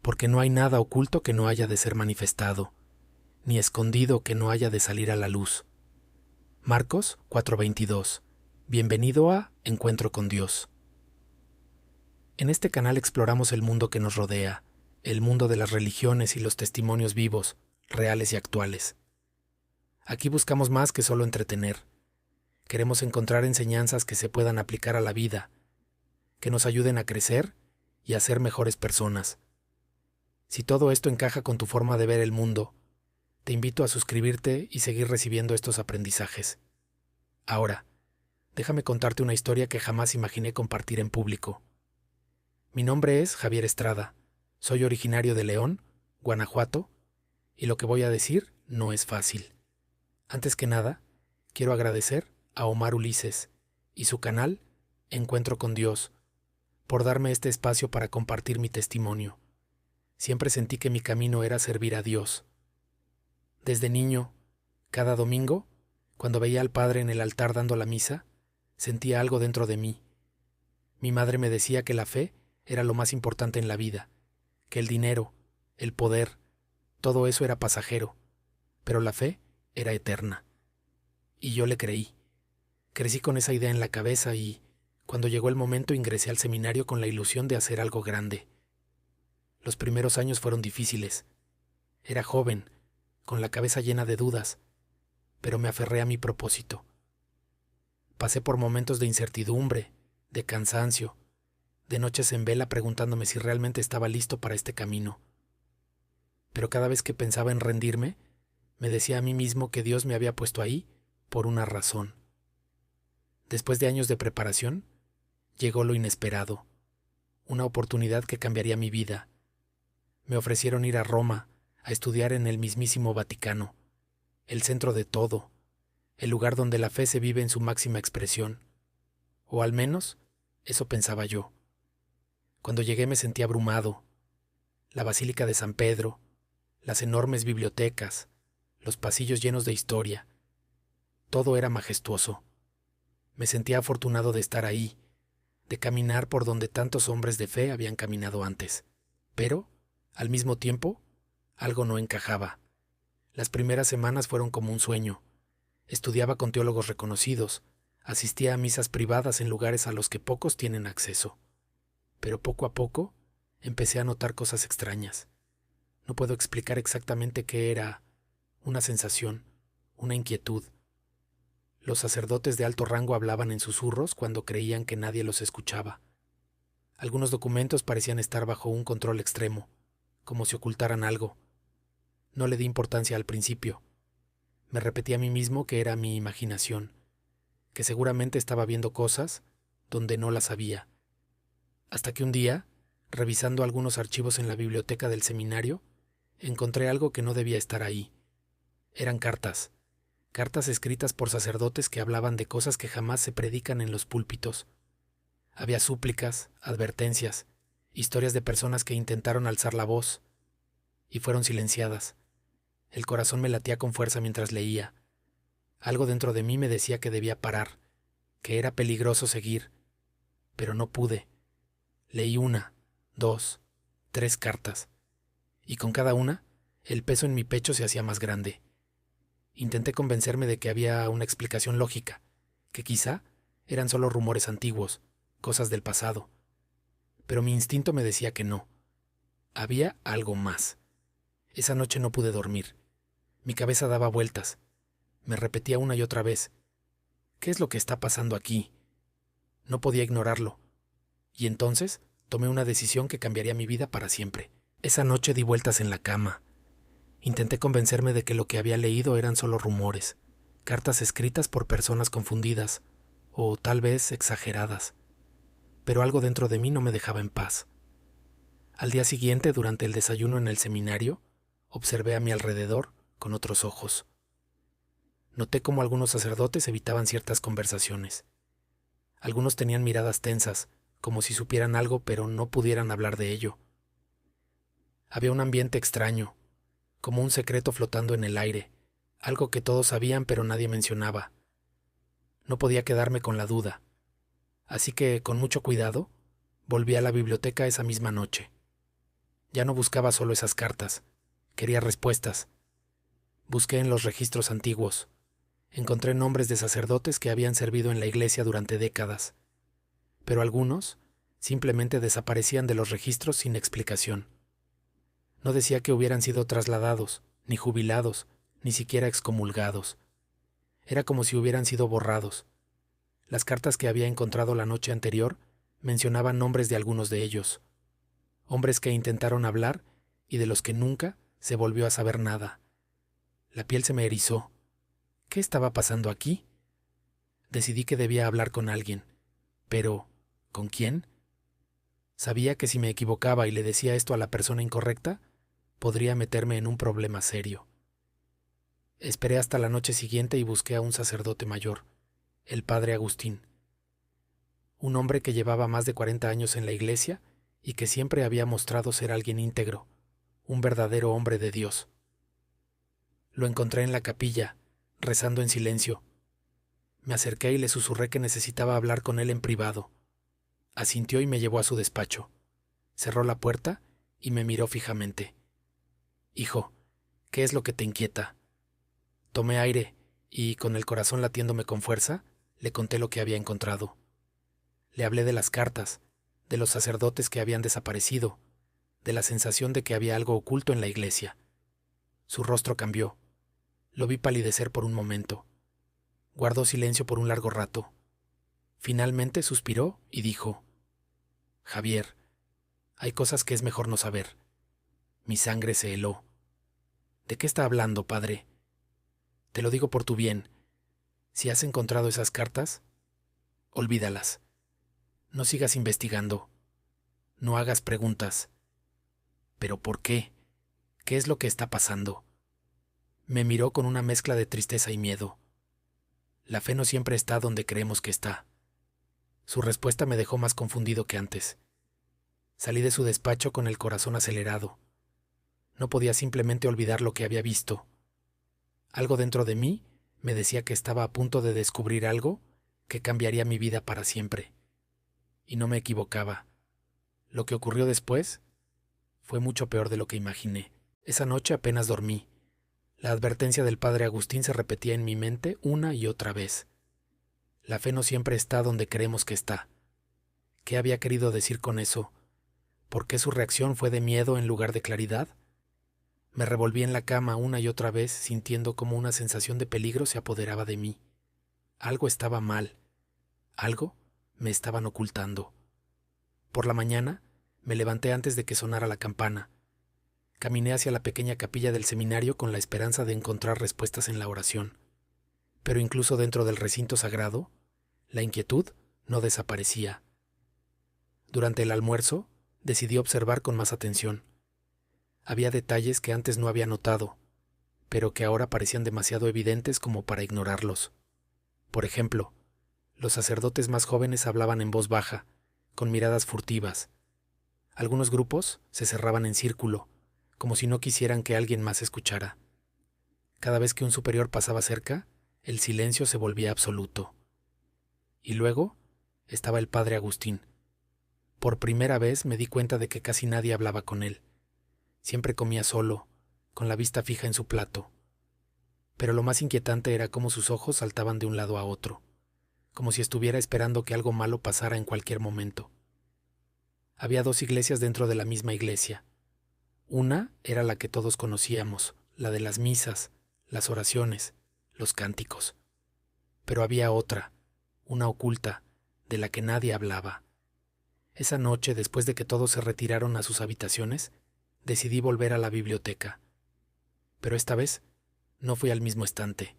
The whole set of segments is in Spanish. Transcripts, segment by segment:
porque no hay nada oculto que no haya de ser manifestado, ni escondido que no haya de salir a la luz. Marcos 4:22. Bienvenido a Encuentro con Dios. En este canal exploramos el mundo que nos rodea, el mundo de las religiones y los testimonios vivos, reales y actuales. Aquí buscamos más que solo entretener. Queremos encontrar enseñanzas que se puedan aplicar a la vida, que nos ayuden a crecer y a ser mejores personas. Si todo esto encaja con tu forma de ver el mundo, te invito a suscribirte y seguir recibiendo estos aprendizajes. Ahora, déjame contarte una historia que jamás imaginé compartir en público. Mi nombre es Javier Estrada, soy originario de León, Guanajuato, y lo que voy a decir no es fácil. Antes que nada, quiero agradecer a Omar Ulises y su canal Encuentro con Dios por darme este espacio para compartir mi testimonio. Siempre sentí que mi camino era servir a Dios. Desde niño, cada domingo, cuando veía al Padre en el altar dando la misa, sentía algo dentro de mí. Mi madre me decía que la fe era lo más importante en la vida, que el dinero, el poder, todo eso era pasajero, pero la fe era eterna. Y yo le creí. Crecí con esa idea en la cabeza y, cuando llegó el momento, ingresé al seminario con la ilusión de hacer algo grande. Los primeros años fueron difíciles. Era joven, con la cabeza llena de dudas, pero me aferré a mi propósito. Pasé por momentos de incertidumbre, de cansancio, de noches en vela preguntándome si realmente estaba listo para este camino. Pero cada vez que pensaba en rendirme, me decía a mí mismo que Dios me había puesto ahí por una razón. Después de años de preparación, llegó lo inesperado, una oportunidad que cambiaría mi vida. Me ofrecieron ir a Roma a estudiar en el mismísimo Vaticano, el centro de todo, el lugar donde la fe se vive en su máxima expresión. O al menos, eso pensaba yo. Cuando llegué me sentí abrumado. La Basílica de San Pedro, las enormes bibliotecas, los pasillos llenos de historia. Todo era majestuoso. Me sentía afortunado de estar ahí, de caminar por donde tantos hombres de fe habían caminado antes. Pero, al mismo tiempo, algo no encajaba. Las primeras semanas fueron como un sueño. Estudiaba con teólogos reconocidos, asistía a misas privadas en lugares a los que pocos tienen acceso. Pero poco a poco empecé a notar cosas extrañas. No puedo explicar exactamente qué era, una sensación, una inquietud. Los sacerdotes de alto rango hablaban en susurros cuando creían que nadie los escuchaba. Algunos documentos parecían estar bajo un control extremo, como si ocultaran algo. No le di importancia al principio. Me repetí a mí mismo que era mi imaginación, que seguramente estaba viendo cosas donde no las había. Hasta que un día, revisando algunos archivos en la biblioteca del seminario, encontré algo que no debía estar ahí. Eran cartas escritas por sacerdotes que hablaban de cosas que jamás se predican en los púlpitos. Había súplicas, advertencias, historias de personas que intentaron alzar la voz y fueron silenciadas. El corazón me latía con fuerza mientras leía. Algo dentro de mí me decía que debía parar, que era peligroso seguir, pero no pude. Leí 1, 2, 3 cartas, y con cada una, el peso en mi pecho se hacía más grande. Intenté convencerme de que había una explicación lógica, que quizá eran solo rumores antiguos, cosas del pasado. Pero mi instinto me decía que no. Había algo más. Esa noche no pude dormir. Mi cabeza daba vueltas. Me repetía una y otra vez: ¿qué es lo que está pasando aquí? No podía ignorarlo. Y entonces tomé una decisión que cambiaría mi vida para siempre. Esa noche di vueltas en la cama. Intenté convencerme de que lo que había leído eran solo rumores, cartas escritas por personas confundidas, o tal vez exageradas. Pero algo dentro de mí no me dejaba en paz. Al día siguiente, durante el desayuno en el seminario, observé a mi alrededor con otros ojos. Noté cómo algunos sacerdotes evitaban ciertas conversaciones. Algunos tenían miradas tensas, como si supieran algo pero no pudieran hablar de ello. Había un ambiente extraño, como un secreto flotando en el aire, algo que todos sabían pero nadie mencionaba. No podía quedarme con la duda, así que, con mucho cuidado, volví a la biblioteca esa misma noche. Ya no buscaba solo esas cartas, quería respuestas. Busqué en los registros antiguos. Encontré nombres de sacerdotes que habían servido en la iglesia durante décadas, pero algunos simplemente desaparecían de los registros sin explicación. No decía que hubieran sido trasladados, ni jubilados, ni siquiera excomulgados. Era como si hubieran sido borrados. Las cartas que había encontrado la noche anterior mencionaban nombres de algunos de ellos, hombres que intentaron hablar y de los que nunca se volvió a saber nada. La piel se me erizó. ¿Qué estaba pasando aquí? Decidí que debía hablar con alguien. Pero, ¿con quién? Sabía que si me equivocaba y le decía esto a la persona incorrecta, podría meterme en un problema serio. Esperé hasta la noche siguiente y busqué a un sacerdote mayor, el padre Agustín. Un hombre que llevaba más de 40 años en la iglesia y que siempre había mostrado ser alguien íntegro, un verdadero hombre de Dios. Lo encontré en la capilla, rezando en silencio. Me acerqué y le susurré que necesitaba hablar con él en privado. Asintió y me llevó a su despacho. Cerró la puerta y me miró fijamente. «Hijo, ¿qué es lo que te inquieta?» Tomé aire y, con el corazón latiéndome con fuerza, le conté lo que había encontrado. Le hablé de las cartas, de los sacerdotes que habían desaparecido, de la sensación de que había algo oculto en la iglesia. Su rostro cambió. Lo vi palidecer por un momento. Guardó silencio por un largo rato. Finalmente suspiró y dijo: «Javier, hay cosas que es mejor no saber». Mi sangre se heló. «¿De qué está hablando, padre?» «Te lo digo por tu bien. Si has encontrado esas cartas, olvídalas. No sigas investigando. No hagas preguntas». «¿Pero por qué? ¿Qué es lo que está pasando?» Me miró con una mezcla de tristeza y miedo. La fe no siempre está donde creemos que está. Su respuesta me dejó más confundido que antes. Salí de su despacho con el corazón acelerado. No podía simplemente olvidar lo que había visto. Algo dentro de mí me decía que estaba a punto de descubrir algo que cambiaría mi vida para siempre. Y no me equivocaba. Lo que ocurrió después fue mucho peor de lo que imaginé. Esa noche apenas dormí. La advertencia del padre Agustín se repetía en mi mente una y otra vez. La fe no siempre está donde creemos que está. ¿Qué había querido decir con eso? ¿Por qué su reacción fue de miedo en lugar de claridad? Me revolví en la cama una y otra vez, sintiendo como una sensación de peligro se apoderaba de mí. Algo estaba mal. Algo me estaban ocultando. Por la mañana me levanté antes de que sonara la campana. Caminé hacia la pequeña capilla del seminario con la esperanza de encontrar respuestas en la oración. Pero incluso dentro del recinto sagrado, la inquietud no desaparecía. Durante el almuerzo, decidí observar con más atención. Había detalles que antes no había notado, pero que ahora parecían demasiado evidentes como para ignorarlos. Por ejemplo, los sacerdotes más jóvenes hablaban en voz baja, con miradas furtivas. Algunos grupos se cerraban en círculo, como si no quisieran que alguien más escuchara. Cada vez que un superior pasaba cerca, el silencio se volvía absoluto. Y luego estaba el padre Agustín. Por primera vez me di cuenta de que casi nadie hablaba con él. Siempre comía solo, con la vista fija en su plato. Pero lo más inquietante era cómo sus ojos saltaban de un lado a otro, como si estuviera esperando que algo malo pasara en cualquier momento. Había dos iglesias dentro de la misma iglesia. Una era la que todos conocíamos, la de las misas, las oraciones, los cánticos. Pero había otra, una oculta, de la que nadie hablaba. Esa noche, después de que todos se retiraron a sus habitaciones, decidí volver a la biblioteca. Pero esta vez no fui al mismo estante.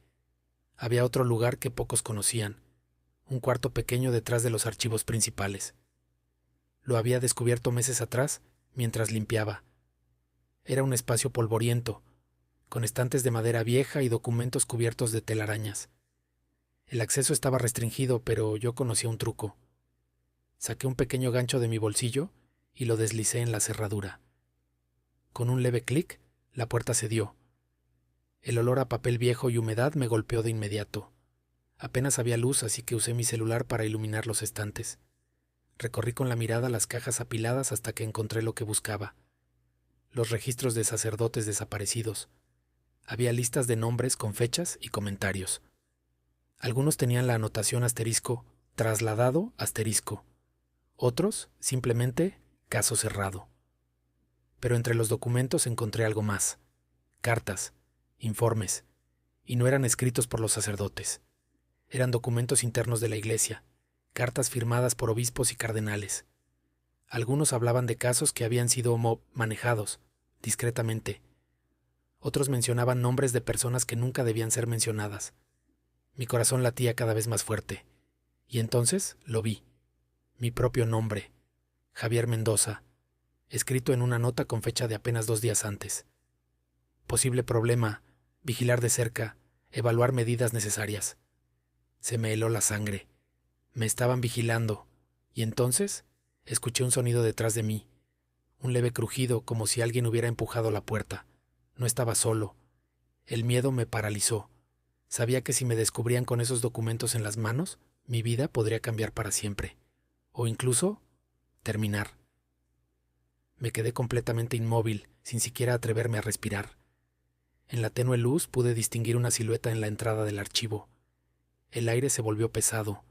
Había otro lugar que pocos conocían, un cuarto pequeño detrás de los archivos principales. Lo había descubierto meses atrás, mientras limpiaba. Era un espacio polvoriento, con estantes de madera vieja y documentos cubiertos de telarañas. El acceso estaba restringido, pero yo conocía un truco. Saqué un pequeño gancho de mi bolsillo y lo deslicé en la cerradura. Con un leve clic, la puerta cedió. El olor a papel viejo y humedad me golpeó de inmediato. Apenas había luz, así que usé mi celular para iluminar los estantes. Recorrí con la mirada las cajas apiladas hasta que encontré lo que buscaba. los registros de sacerdotes desaparecidos. Había listas de nombres con fechas y comentarios. Algunos tenían la anotación asterisco, trasladado asterisco. Otros, simplemente, caso cerrado. Pero entre los documentos encontré algo más. Cartas, informes, y no eran escritos por los sacerdotes. Eran documentos internos de la iglesia, cartas firmadas por obispos y cardenales. Algunos hablaban de casos que habían sido manejados, discretamente. Otros mencionaban nombres de personas que nunca debían ser mencionadas. Mi corazón latía cada vez más fuerte. Y entonces lo vi. Mi propio nombre, Javier Mendoza, escrito en una nota con fecha de apenas 2 días antes. Posible problema, vigilar de cerca, evaluar medidas necesarias. Se me heló la sangre. Me estaban vigilando, y entonces escuché un sonido detrás de mí, un leve crujido como si alguien hubiera empujado la puerta. No estaba solo. El miedo me paralizó. Sabía que si me descubrían con esos documentos en las manos, mi vida podría cambiar para siempre, o incluso terminar. Me quedé completamente inmóvil, sin siquiera atreverme a respirar. En la tenue luz pude distinguir una silueta en la entrada del archivo. El aire se volvió pesado.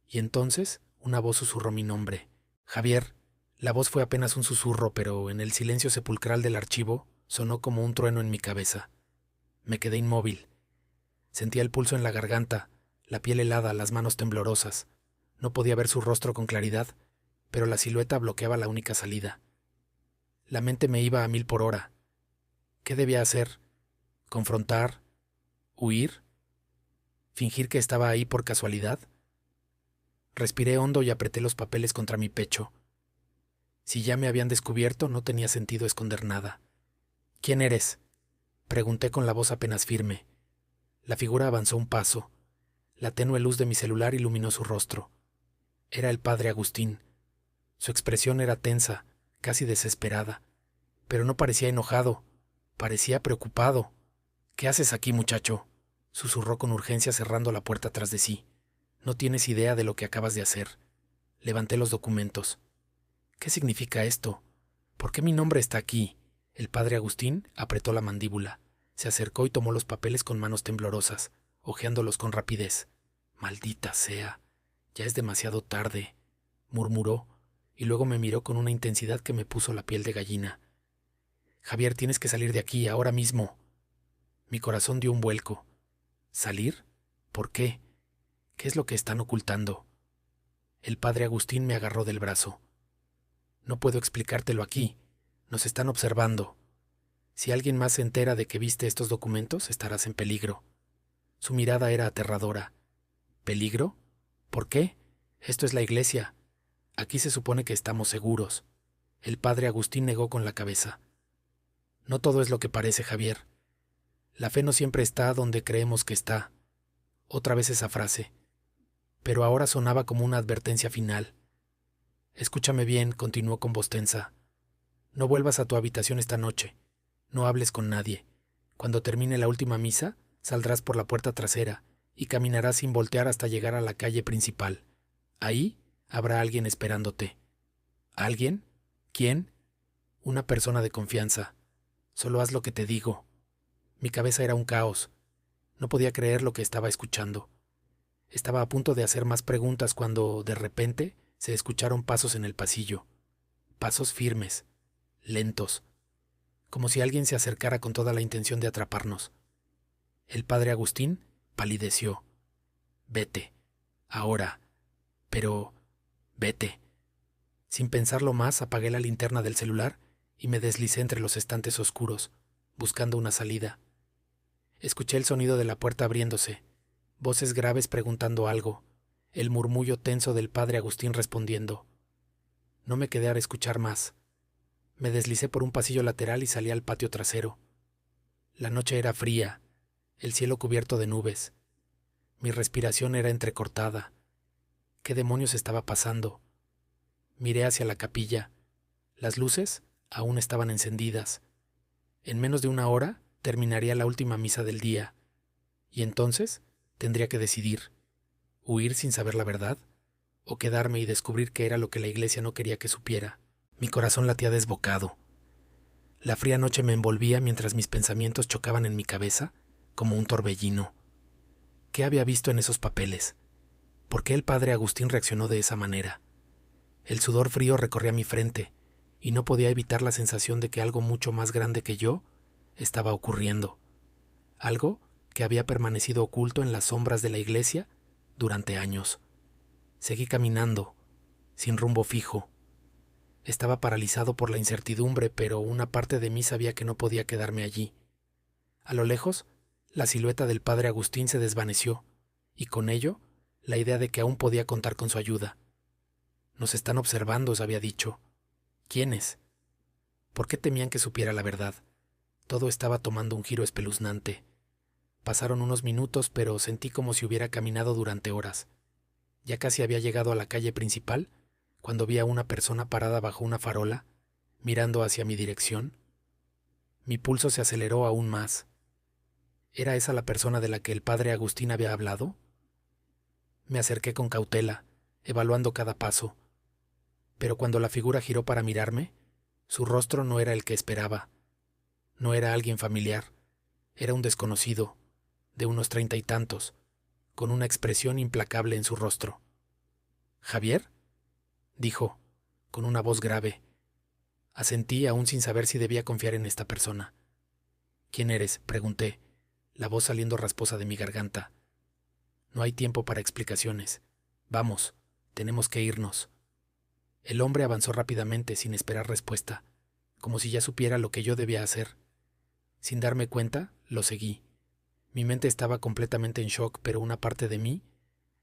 Y entonces una voz susurró mi nombre. Javier. La voz fue apenas un susurro, pero en el silencio sepulcral del archivo sonó como un trueno en mi cabeza. Me quedé inmóvil. Sentía el pulso en la garganta, la piel helada, las manos temblorosas. No podía ver su rostro con claridad, pero la silueta bloqueaba la única salida. La mente me iba a 1000 por hora. ¿Qué debía hacer? ¿Confrontar? ¿Huir? ¿Fingir que estaba ahí por casualidad? Respiré hondo y apreté los papeles contra mi pecho. Si ya me habían descubierto, no tenía sentido esconder nada. ¿Quién eres?, pregunté con la voz apenas firme. La figura avanzó un paso. La tenue luz de mi celular iluminó su rostro. Era el padre Agustín. Su expresión era tensa, casi desesperada, pero no parecía enojado, parecía preocupado. «¿Qué haces aquí, muchacho?», susurró con urgencia cerrando la puerta tras de sí. «No tienes idea de lo que acabas de hacer». Levanté los documentos. «¿Qué significa esto? ¿Por qué mi nombre está aquí?». El padre Agustín apretó la mandíbula. Se acercó y tomó los papeles con manos temblorosas, hojeándolos con rapidez. «Maldita sea, ya es demasiado tarde», murmuró, y luego me miró con una intensidad que me puso la piel de gallina. «Javier, tienes que salir de aquí, ahora mismo». Mi corazón dio un vuelco. ¿Salir? ¿Por qué? ¿Qué es lo que están ocultando? El padre Agustín me agarró del brazo. «No puedo explicártelo aquí. Nos están observando. Si alguien más se entera de que viste estos documentos, estarás en peligro». Su mirada era aterradora. ¿Peligro? ¿Por qué? Esto es la iglesia. Aquí se supone que estamos seguros. El padre Agustín negó con la cabeza. «No todo es lo que parece, Javier. La fe no siempre está donde creemos que está». Otra vez esa frase. Pero ahora sonaba como una advertencia final. «Escúchame bien», continuó con voz tensa. «No vuelvas a tu habitación esta noche. No hables con nadie. Cuando termine la última misa, saldrás por la puerta trasera y caminarás sin voltear hasta llegar a la calle principal. Ahí habrá alguien esperándote». ¿Alguien? ¿Quién? «Una persona de confianza. Solo haz lo que te digo». Mi cabeza era un caos. No podía creer lo que estaba escuchando. Estaba a punto de hacer más preguntas cuando, de repente, se escucharon pasos en el pasillo. Pasos firmes, lentos, como si alguien se acercara con toda la intención de atraparnos. El padre Agustín palideció. «Vete. Ahora. Pero... vete». Sin pensarlo más, apagué la linterna del celular y me deslicé entre los estantes oscuros, buscando una salida. Escuché el sonido de la puerta abriéndose, voces graves preguntando algo, el murmullo tenso del padre Agustín respondiendo. No me quedé a escuchar más. Me deslicé por un pasillo lateral y salí al patio trasero. La noche era fría, el cielo cubierto de nubes. Mi respiración era entrecortada. ¿Qué demonios estaba pasando? Miré hacia la capilla. Las luces aún estaban encendidas. En menos de 1 hora terminaría la última misa del día. Y entonces tendría que decidir: huir sin saber la verdad o quedarme y descubrir qué era lo que la iglesia no quería que supiera. Mi corazón latía desbocado. La fría noche me envolvía mientras mis pensamientos chocaban en mi cabeza como un torbellino. ¿Qué había visto en esos papeles? ¿Por qué el padre Agustín reaccionó de esa manera? El sudor frío recorría mi frente y no podía evitar la sensación de que algo mucho más grande que yo estaba ocurriendo. Algo que había permanecido oculto en las sombras de la iglesia durante años. Seguí caminando, sin rumbo fijo. Estaba paralizado por la incertidumbre, pero una parte de mí sabía que no podía quedarme allí. A lo lejos, la silueta del padre Agustín se desvaneció, y con ello, la idea de que aún podía contar con su ayuda. Nos están observando, os había dicho. ¿Quiénes? ¿Por qué temían que supiera la verdad? Todo estaba tomando un giro espeluznante. Pasaron unos minutos, pero sentí como si hubiera caminado durante horas. Ya casi había llegado a la calle principal, cuando vi a una persona parada bajo una farola, mirando hacia mi dirección. Mi pulso se aceleró aún más. ¿Era esa la persona de la que el padre Agustín había hablado? Me acerqué con cautela, evaluando cada paso. Pero cuando la figura giró para mirarme, su rostro no era el que esperaba. No era alguien familiar. Era un desconocido, de unos 30 y tantos, con una expresión implacable en su rostro. ¿Javier?, dijo, con una voz grave. Asentí aún sin saber si debía confiar en esta persona. ¿Quién eres?, pregunté, la voz saliendo rasposa de mi garganta. No hay tiempo para explicaciones. Vamos, tenemos que irnos. El hombre avanzó rápidamente sin esperar respuesta, como si ya supiera lo que yo debía hacer. Sin darme cuenta, lo seguí. Mi mente estaba completamente en shock, pero una parte de mí,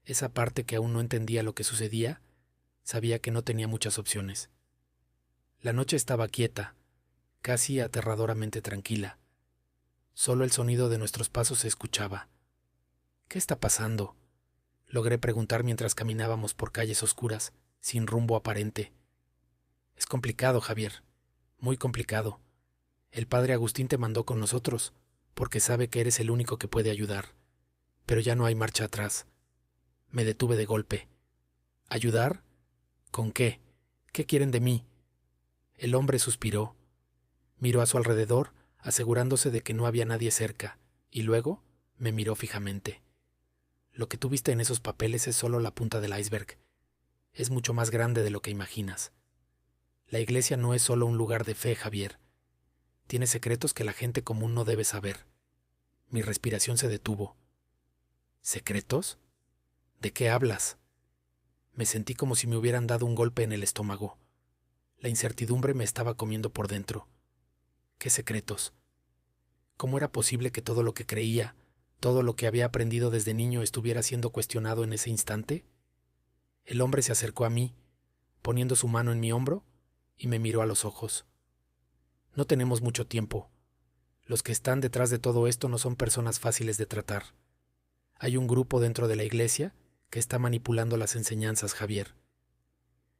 esa parte que aún no entendía lo que sucedía, sabía que no tenía muchas opciones. La noche estaba quieta, casi aterradoramente tranquila. Solo el sonido de nuestros pasos se escuchaba. ¿Qué está pasando?, logré preguntar mientras caminábamos por calles oscuras, sin rumbo aparente. Es complicado, Javier, muy complicado. El padre Agustín te mandó con nosotros, porque sabe que eres el único que puede ayudar. Pero ya no hay marcha atrás. Me detuve de golpe. ¿Ayudar? ¿Con qué? ¿Qué quieren de mí? El hombre suspiró. Miró a su alrededor, asegurándose de que no había nadie cerca, y luego me miró fijamente. Lo que tú viste en esos papeles es solo la punta del iceberg. Es mucho más grande de lo que imaginas. La iglesia no es solo un lugar de fe, Javier. Tiene secretos que la gente común no debe saber. Mi respiración se detuvo. ¿Secretos? ¿De qué hablas? Me sentí como si me hubieran dado un golpe en el estómago. La incertidumbre me estaba comiendo por dentro. ¿Qué secretos? ¿Cómo era posible que todo lo que creía, todo lo que había aprendido desde niño estuviera siendo cuestionado en ese instante? El hombre se acercó a mí, poniendo su mano en mi hombro, y me miró a los ojos. No tenemos mucho tiempo. Los que están detrás de todo esto no son personas fáciles de tratar. Hay un grupo dentro de la iglesia que está manipulando las enseñanzas, Javier.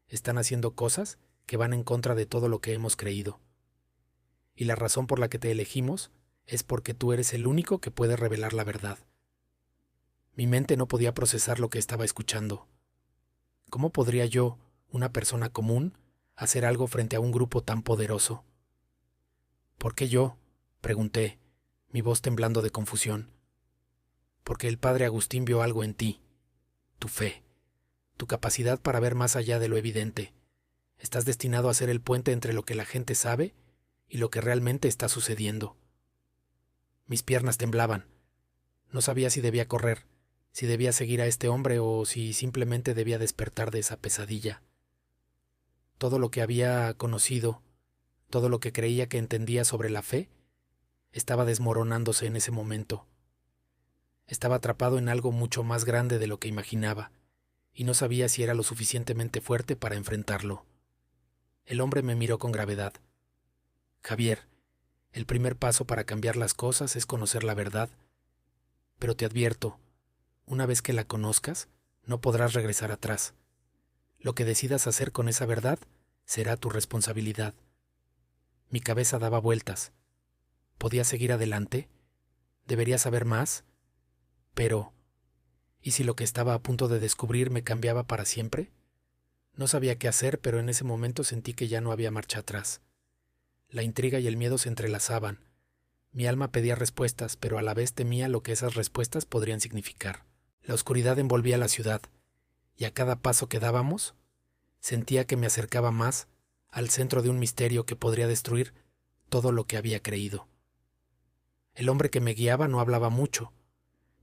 Están haciendo cosas que van en contra de todo lo que hemos creído. Y la razón por la que te elegimos es porque tú eres el único que puede revelar la verdad. Mi mente no podía procesar lo que estaba escuchando. ¿Cómo podría yo, una persona común, hacer algo frente a un grupo tan poderoso? ¿Por qué yo?, pregunté, mi voz temblando de confusión. Porque el padre Agustín vio algo en ti. Tu fe, tu capacidad para ver más allá de lo evidente. Estás destinado a ser el puente entre lo que la gente sabe y lo que realmente está sucediendo. Mis piernas temblaban. No sabía si debía correr, si debía seguir a este hombre o si simplemente debía despertar de esa pesadilla. Todo lo que había conocido, todo lo que creía que entendía sobre la fe, estaba desmoronándose en ese momento. Estaba atrapado en algo mucho más grande de lo que imaginaba, y no sabía si era lo suficientemente fuerte para enfrentarlo. El hombre me miró con gravedad. Javier, el primer paso para cambiar las cosas es conocer la verdad. Pero te advierto, una vez que la conozcas, no podrás regresar atrás. Lo que decidas hacer con esa verdad será tu responsabilidad. Mi cabeza daba vueltas. ¿Podía seguir adelante? ¿Debería saber más? Pero, ¿y si lo que estaba a punto de descubrir me cambiaba para siempre? No sabía qué hacer, pero en ese momento sentí que ya no había marcha atrás. La intriga y el miedo se entrelazaban. Mi alma pedía respuestas, pero a la vez temía lo que esas respuestas podrían significar. La oscuridad envolvía la ciudad, y a cada paso que dábamos, sentía que me acercaba más al centro de un misterio que podría destruir todo lo que había creído. El hombre que me guiaba no hablaba mucho,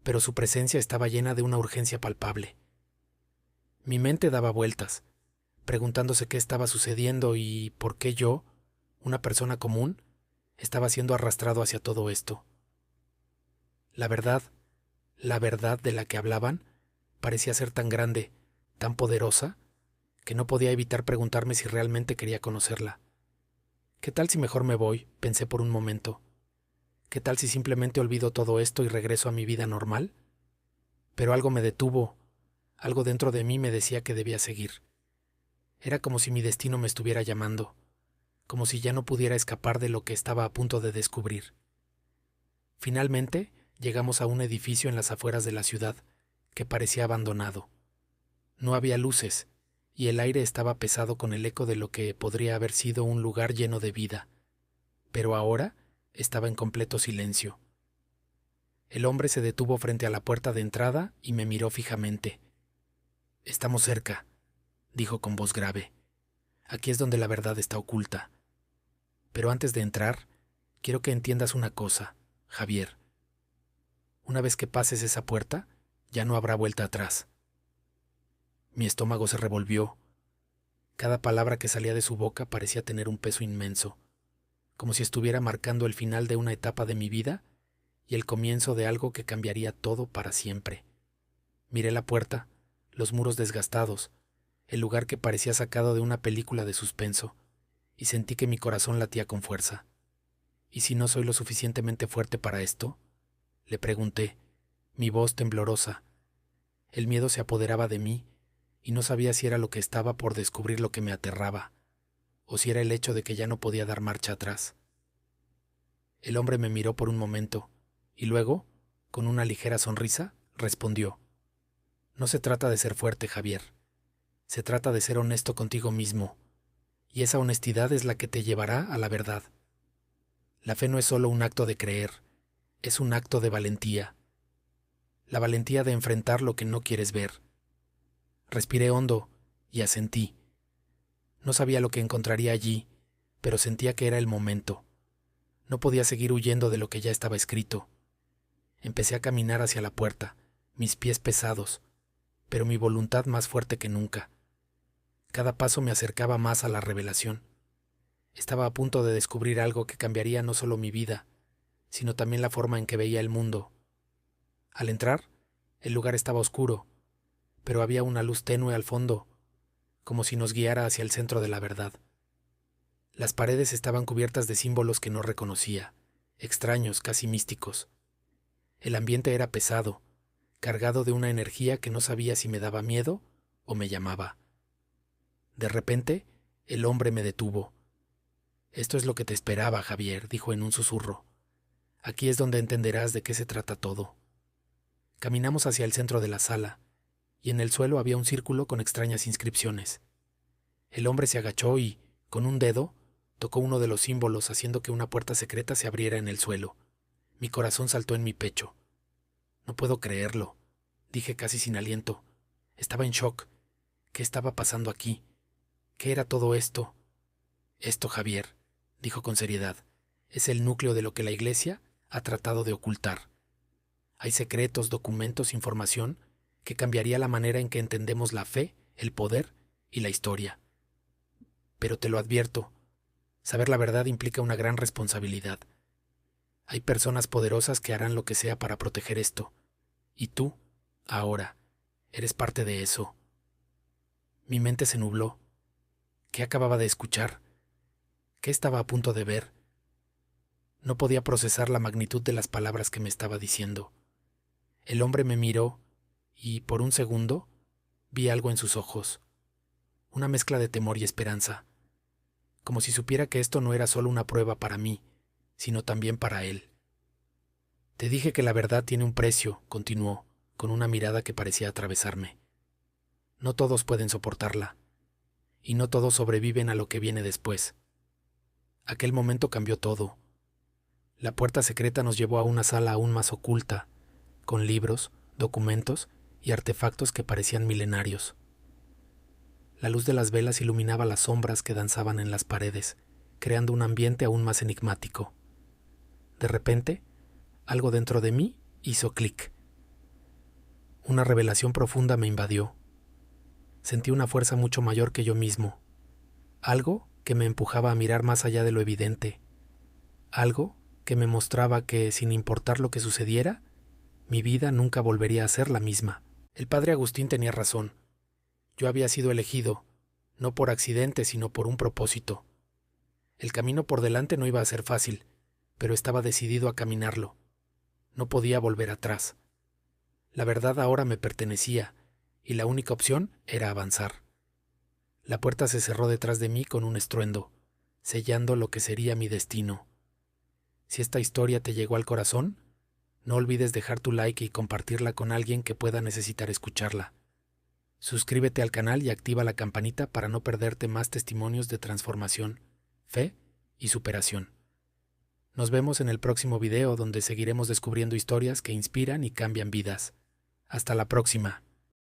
pero su presencia estaba llena de una urgencia palpable. Mi mente daba vueltas, preguntándose qué estaba sucediendo y por qué yo, una persona común, estaba siendo arrastrado hacia todo esto. La verdad de la que hablaban, parecía ser tan grande, tan poderosa, que no podía evitar preguntarme si realmente quería conocerla. ¿Qué tal si mejor me voy?, pensé por un momento. ¿Qué tal si simplemente olvido todo esto y regreso a mi vida normal? Pero algo me detuvo, algo dentro de mí me decía que debía seguir. Era como si mi destino me estuviera llamando, como si ya no pudiera escapar de lo que estaba a punto de descubrir. Finalmente, llegamos a un edificio en las afueras de la ciudad, que parecía abandonado. No había luces, y el aire estaba pesado con el eco de lo que podría haber sido un lugar lleno de vida, pero ahora estaba en completo silencio. El hombre se detuvo frente a la puerta de entrada y me miró fijamente. «Estamos cerca», dijo con voz grave. «Aquí es donde la verdad está oculta. Pero antes de entrar, quiero que entiendas una cosa, Javier. Una vez que pases esa puerta, ya no habrá vuelta atrás». Mi estómago se revolvió. Cada palabra que salía de su boca parecía tener un peso inmenso, como si estuviera marcando el final de una etapa de mi vida y el comienzo de algo que cambiaría todo para siempre. Miré la puerta, los muros desgastados, el lugar que parecía sacado de una película de suspenso, y sentí que mi corazón latía con fuerza. ¿Y si no soy lo suficientemente fuerte para esto?, le pregunté, mi voz temblorosa. El miedo se apoderaba de mí, y no sabía si era lo que estaba por descubrir lo que me aterraba, o si era el hecho de que ya no podía dar marcha atrás. El hombre me miró por un momento, y luego, con una ligera sonrisa, respondió: «No se trata de ser fuerte, Javier. Se trata de ser honesto contigo mismo, y esa honestidad es la que te llevará a la verdad. La fe no es solo un acto de creer, es un acto de valentía. La valentía de enfrentar lo que no quieres ver». Respiré hondo y asentí. No sabía lo que encontraría allí, pero sentía que era el momento. No podía seguir huyendo de lo que ya estaba escrito. Empecé a caminar hacia la puerta, mis pies pesados, pero mi voluntad más fuerte que nunca. Cada paso me acercaba más a la revelación. Estaba a punto de descubrir algo que cambiaría no solo mi vida, sino también la forma en que veía el mundo. Al entrar, el lugar estaba oscuro, pero había una luz tenue al fondo, como si nos guiara hacia el centro de la verdad. Las paredes estaban cubiertas de símbolos que no reconocía, extraños, casi místicos. El ambiente era pesado, cargado de una energía que no sabía si me daba miedo o me llamaba. De repente, el hombre me detuvo. «Esto es lo que te esperaba, Javier», dijo en un susurro. «Aquí es donde entenderás de qué se trata todo». Caminamos hacia el centro de la sala, y en el suelo había un círculo con extrañas inscripciones. El hombre se agachó y, con un dedo, tocó uno de los símbolos, haciendo que una puerta secreta se abriera en el suelo. Mi corazón saltó en mi pecho. «No puedo creerlo», dije casi sin aliento. Estaba en shock. ¿Qué estaba pasando aquí? ¿Qué era todo esto? «Esto, Javier», dijo con seriedad, «es el núcleo de lo que la Iglesia ha tratado de ocultar. Hay secretos, documentos, información que cambiaría la manera en que entendemos la fe, el poder y la historia. Pero te lo advierto, saber la verdad implica una gran responsabilidad. Hay personas poderosas que harán lo que sea para proteger esto. Y tú, ahora, eres parte de eso». Mi mente se nubló. ¿Qué acababa de escuchar? ¿Qué estaba a punto de ver? No podía procesar la magnitud de las palabras que me estaba diciendo. El hombre me miró y, por un segundo, vi algo en sus ojos. Una mezcla de temor y esperanza. Como si supiera que esto no era solo una prueba para mí, sino también para él. «Te dije que la verdad tiene un precio», continuó, con una mirada que parecía atravesarme. «No todos pueden soportarla, y no todos sobreviven a lo que viene después. Aquel momento cambió todo. La puerta secreta nos llevó a una sala aún más oculta, con libros, documentos y artefactos que parecían milenarios. La luz de las velas iluminaba las sombras que danzaban en las paredes, creando un ambiente aún más enigmático. De repente, algo dentro de mí hizo clic. Una revelación profunda me invadió. Sentí una fuerza mucho mayor que yo mismo. Algo que me empujaba a mirar más allá de lo evidente. Algo que me mostraba que, sin importar lo que sucediera, mi vida nunca volvería a ser la misma. El padre Agustín tenía razón. Yo había sido elegido, no por accidente, sino por un propósito. El camino por delante no iba a ser fácil, pero estaba decidido a caminarlo. No podía volver atrás. La verdad ahora me pertenecía, y la única opción era avanzar. La puerta se cerró detrás de mí con un estruendo, sellando lo que sería mi destino. Si esta historia te llegó al corazón, no olvides dejar tu like y compartirla con alguien que pueda necesitar escucharla. Suscríbete al canal y activa la campanita para no perderte más testimonios de transformación, fe y superación. Nos vemos en el próximo video donde seguiremos descubriendo historias que inspiran y cambian vidas. Hasta la próxima.